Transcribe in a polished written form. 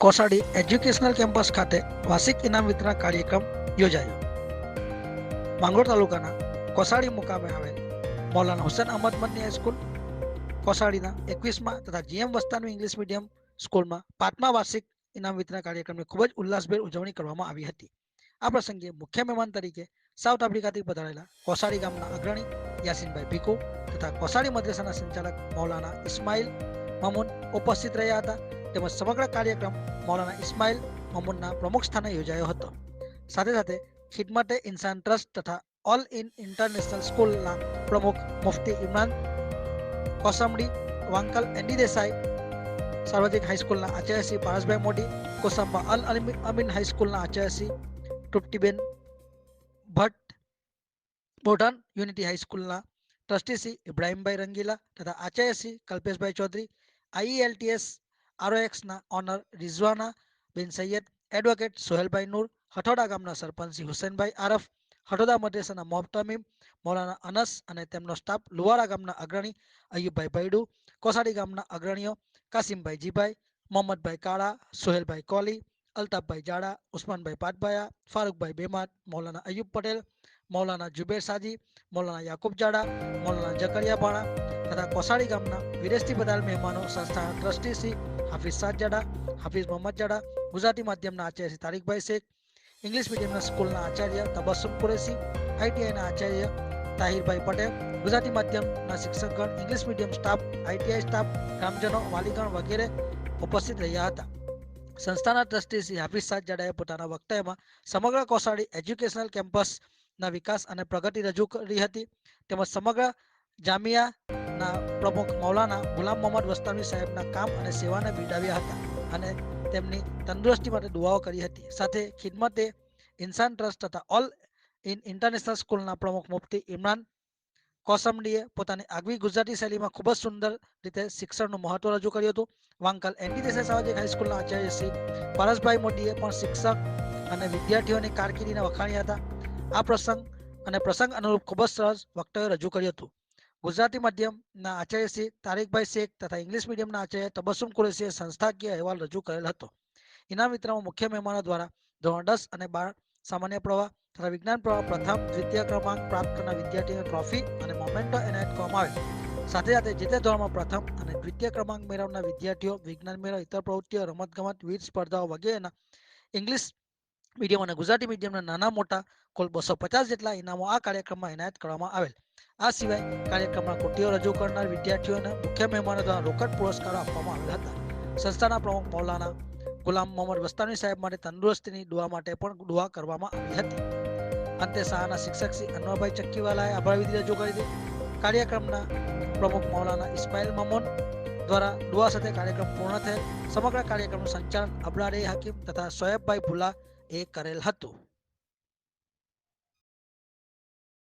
Kosadi educational campus ખાતે વાર્ષિક ઇનામ વિતરણ કાર્યક્રમ યોજાયો. માંગરોળ તાલુકાના કોસાડી મુકામે આવેલ મૌલાના હુસૈન અહમદ મદની હાઈસ્કૂલ કોસાડીના 21મા તથા જીએમ વસ્તાનું ઇંગ્લિશ મીડિયમ સ્કૂલમાં 5મા વાર્ષિક ઇનામ વિતરણ કાર્યક્રમની ખૂબ જ ઉલ્લાસભેર ઉજવણી કરવામાં આવી હતી. આ પ્રસંગે મુખ્ય મહેમાન તરીકે સાઉથ આફ્રિકાથી પધારેલા કોસાડી ગામના અગ્રણી યાસીનભાઈ ભીખુ તથા કોસાડી મદ્રેસાના સંચાલક મૌલાના ઇસ્માઇલ મામૂન ઉપસ્થિત રહ્યા હતા. તેમજ સમગ્ર કાર્યક્રમ મૌલાના ઇસ્માઇલ મામૂનના પ્રમુખ સ્થાને યોજાયો હતો. સાથે સાથે ખિદમતે ઇન્સાન ટ્રસ્ટ તથા ઓલ ઇન ઇન્ટરનેશનલ સ્કૂલના પ્રમુખ મુફ્તી ઇમરાન કોસંબડી, વાંકલ એનડી દેસાઈ, સાર્વજનિક હાઈસ્કૂલના આચાર્ય શ્રી પારસભાઈ મોદી, કોસંબા અલ અમીન હાઈસ્કૂલના આચાર્ય શ્રી તૃપ્તિબેન ભટ્ટ, બોઢાન યુનિટી હાઈસ્કૂલના ટ્રસ્ટી શ્રી ઇબ્રાહીમભાઈ રંગીલા તથા આચાર્ય શ્રી કલ્પેશભાઈ ચૌધરી, IELTS ROXના ઓનર રિઝવાના બિન સૈયદ, એડવોકેટ સોહેલભાઈ નૂર, હઠોડા ગામના સરપંચ શ્રી હુસેનભાઈ આરફ, હઠોદા મદ્રેસાના મોહતમીમ મૌલાના અનસ અને તેમનો સ્ટાફ, લુવારા ગામના અગ્રણી અયુબભાઈ ભૈડુ, કોસાડી ગામના અગ્રણીઓ કાસિમભાઈ જીભાઈ, મોહમ્મદભાઈ કાળા, સોહેલભાઈ કોલી, અલ્તાફભાઈ જાડા, ઉસ્માનભાઈ પાટભાયા, ફારૂકભાઈ બેમાત, મૌલાના અયુબ પટેલ, મૌલાના જુબેર સાજી, મૌલાના યાકુબ જાડા, મૌલાના જકરિયા ભાણા તથા કોસાડી ગામના વિદેશથી પધારેલ મહેમાનો, સંસ્થાના ટ્રસ્ટી શ્રી હાફિઝ સાદ જાડા, હાફિઝ મોહમ્મદ જાડા, ગુજરાતી માધ્યમના આચાર્ય શ્રી તારીકભાઈ શેખ, ઇંગ્લિશ મીડિયમના સ્કૂલના આચાર્ય તબસ્સુમ કુરેશી, ITIના આચાર્ય તાહિરભાઈ પટેલ, ગુજરાતી માધ્યમના શિક્ષકગણ, English medium staff, ITI staff, ગ્રામજનો, વાલીગણ વગેરે ઉપસ્થિત રહ્યા હતા. સંસ્થાના ટ્રસ્ટી શ્રી હાફિઝ સાદ જાડાએ પોતાના વક્તવ્યમાં સમગ્ર કોસાડી એજ્યુકેશનલ કેમ્પસના વિકાસ અને પ્રગતિ રજૂ કરી હતી. તેમજ સમગ્ર જામિયાના પ્રમુખ મૌલાના ગુલામ મોહમ્મદ વસ્તાની સાહેબના કામ અને સેવાને બિરદાવ્યા હતા અને તેમની તંદુરસ્તી માટે દુઆઓ કરી હતી. સાથે ખિદમતે ઇન્સાન ટ્રસ્ટ તથા ઓલ ઇન ઇન્ટરનેશનલ સ્કૂલના પ્રમુખ મુફ્તી ઇમરાન કોસંબડીએ પોતાની આગવી ગુજરાતી શૈલીમાં ખૂબ જ સુંદર રીતે શિક્ષણનું મહત્વ રજૂ કર્યું હતું. વાંકલ એનડી દેસાઈ સાર્વજનિક હાઈસ્કૂલના આચાર્ય શ્રી પારસભાઈ મોદીએ પણ શિક્ષક અને વિદ્યાર્થીઓની કારકિર્દીને વખાણ્યા હતા. આ પ્રસંગ અનુરૂપ ખૂબ જ સરસ વક્તવ્ય રજૂ કર્યું હતું. ગુજરાતી માધ્યમના આચાર્ય શ્રી તારીકભાઈ શેખ તથા ઇંગ્લિશ મીડિયમના આચાર્ય તબસ્સુમ કુરેશીએ સંસ્થાકીય અહેવાલ રજૂ કરેલ હતો. ઇનામ વિતરણમાં મુખ્ય મહેમાનો દ્વારા ધોરણ 10 અને 12 સામાન્ય પ્રવાહ તથા વિજ્ઞાન પ્રવાહ પ્રથમ દ્વિતીય ક્રમાંક પ્રાપ્ત કરનાર વિદ્યાર્થીઓને ટ્રોફી અને મોમેન્ટો એનાયત કરવામાં આવેલ. સાથે સાથે જે તે ધોરણમાં પ્રથમ અને દ્વિતીય ક્રમાંક મેળવનાર વિદ્યાર્થીઓ વિજ્ઞાન મેળો, ઇતર પ્રવૃત્તિઓ, રમતગમત, વિવિધ સ્પર્ધાઓ વગેરેના ઇંગ્લિશ મીડિયમ અને ગુજરાતી મીડિયમના નાના મોટા કુલ 250 જેટલા ઇનામો આ કાર્યક્રમમાં એનાયત કરવામાં આવેલ. આ સિવાય કાર્યક્રમમાં કૃતિઓ રજૂ કરનાર વિદ્યાર્થીઓને મુખ્ય મહેમાનો દ્વારા રોકડ પુરસ્કારો આપવામાં આવેલા હતા. સંસ્થાના પ્રમુખ મૌલાના ગુલામ મોહમ્મદ વસ્તાની સાહેબ માટે તંદુરસ્તીની દુઆ માટે પણ દુઆ કરવામાં આવી હતી. અંતે શાળાના શિક્ષક શ્રી અનવરભાઈ ચક્કીવાલાએ આભાર વિધિ રજૂ કરી હતી. કાર્યક્રમના પ્રમુખ મૌલાના ઇસ્માઇલ મામૂન દ્વારા દુઆ સાથે કાર્યક્રમ પૂર્ણ થયેલ. સમગ્ર કાર્યક્રમનું સંચાલન અબરાર હકીમ તથા સોએબભાઈ ભુલ્લા એ કરેલ હતું.